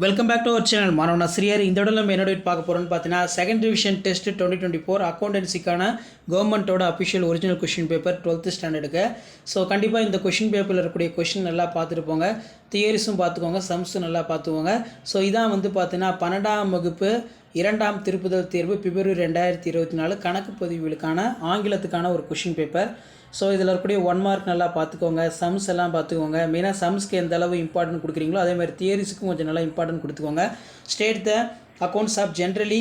Welcome back to our channel. மாணவன் ஆசிரியர் இந்த இடத்துல நம்ம என்ன பார்க்க போகிறோம்னு பார்த்தீங்கன்னா செகண்ட் டிவிஷன் டெஸ்ட் 2024 அக்கௌண்டன்சிக்கான கவர்மெண்ட்டோட official original question paper 12th ஸ்டாண்டர்டுக்கு. ஸோ கண்டிப்பாக இந்த கொஷின் பேப்பரில் இருக்கக்கூடிய கொஷின் நல்லா பார்த்துட்டு போங்க, தியரிஸும் பார்த்துக்கோங்க, சம்ஸும் நல்லா பார்த்துக்கோங்க. ஸோ இதான் வந்து பார்த்தீங்கன்னா 12ஆம் வகுப்பு 2ஆம் திருப்புதல் தேர்வு பிப்ரவரி 2024 கணக்கு பதிவுகளுக்கான ஆங்கிலத்துக்கான ஒரு கொஷின் பேப்பர். ஸோ இதில் இருக்கக்கூடிய 1 மார்க் நல்லா பார்த்துக்கோங்க, சம்ஸ் எல்லாம் பார்த்துக்கோங்க. மெயினாக சம்ஸ்க்கு எந்த அளவு இம்பார்ட்டன்ட் கொடுக்குறீங்களோ அதே மாதிரி தியரிஸுக்கும் கொஞ்சம் நல்லா இம்பார்ட்டன்ட் கொடுத்துக்கோங்க. State the accounts of generally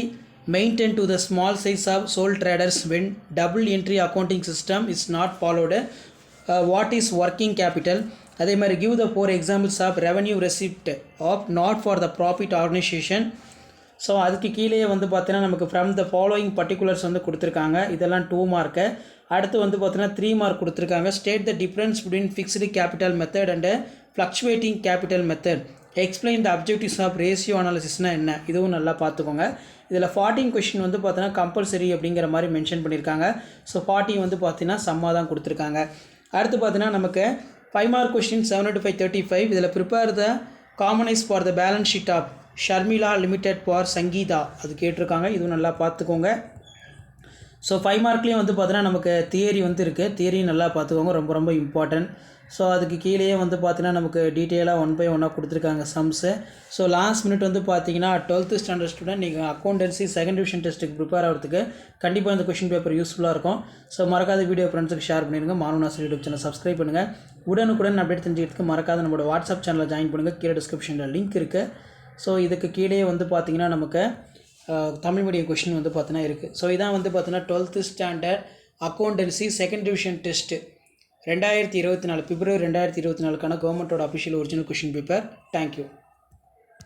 maintain to the small size of sole traders when double entry accounting system is not followed. What is working capital. அதே மாதிரி give the 4 examples of revenue receipt of not for the profit organisation. So அதுக்கு கீழே வந்து பார்த்தீங்கன்னா நமக்கு from the following particulars வந்து கொடுத்துருக்காங்க. இதெல்லாம் 2 மார்க்கு. அடுத்து வந்து பார்த்தீங்கன்னா 3 மார்க் கொடுத்துருக்காங்க. State the difference between fixed capital method and fluctuating capital method. Explain the objectives of ratio அனாலிசிஸ்னால் என்ன, இதுவும் நல்லா பார்த்துக்கோங்க. இதில் 14 கொஷின் வந்து பார்த்தீங்கன்னா கம்பல்சரி அப்படிங்கிற மாதிரி மென்ஷன் பண்ணியிருக்காங்க. ஸோ 40 வந்து பார்த்தீங்கன்னா சம்மாக தான் கொடுத்துருக்காங்க. அடுத்து பார்த்தீங்கன்னா நமக்கு 5 மார்க் கொஷின் 7 to 5 35. இதில் prepare the common size for the balance sheet of Sharmila limited for Sangeetha அது கேட்டிருக்காங்க. இதுவும் நல்லா பார்த்துக்கோங்க. ஸோ 5 மார்க்லேயும் வந்து பார்த்தீங்கன்னா நமக்கு தியரி வந்து இருக்குது, தியரியும் நல்லா பார்த்துக்கோங்க, ரொம்ப ரொம்ப இம்பார்ட்டன்ட். ஸோ அதுக்கு கீழேயே வந்து பார்த்தீங்கன்னா நமக்கு டீட்டெயிலாக 1 by 1 கொடுத்துருக்காங்க சம்ஸு. ஸோ லாஸ்ட் மினிட் வந்து பார்த்தீங்கன்னா 12th ஸ்டாண்டர்ட் ஸ்டூடெண்ட் நீங்கள் அக்கௌண்டன்சி செகண்ட் டிவிஷன் டெஸ்ட்டுக்கு ப்ரிப்பேர் ஆகிறதுக்கு கண்டிப்பாக இந்த கொஷின் பேப்பர் யூஸ்ஃபுல்லாக இருக்கும். ஸோ மறக்காத வீடியோ ஃப்ரெண்ட்ஸுக்கு ஷேர் பண்ணிடுங்க. மாணவன் ஆசிரியர் யூடியூப் சேனல் சப்ஸ்கிரைப் பண்ணுங்கள். உடனுக்குடன் அப்டேட் தெரிஞ்சுக்கிறதுக்கு மறக்காத நம்மளோட வாட்ஸ்அப் சேனலில் ஜாயின் பண்ணுங்கள். கீழே டிஸ்கிரிப்ஷனில் லிங்க் இருக்குது. ஸோ இதுக்கு கீழே வந்து பார்த்தீங்கன்னா நமக்கு தமிழ் மீடியம் கொஷின் வந்து பார்த்தீங்கன்னா இருக்குது. ஸோ இதான் வந்து பார்த்தீங்கன்னா 12th standard accountancy second division test 2024 பிப்ரவரி 2024க்கான கவர்மெண்ட்டோட official original question paper. Thank you.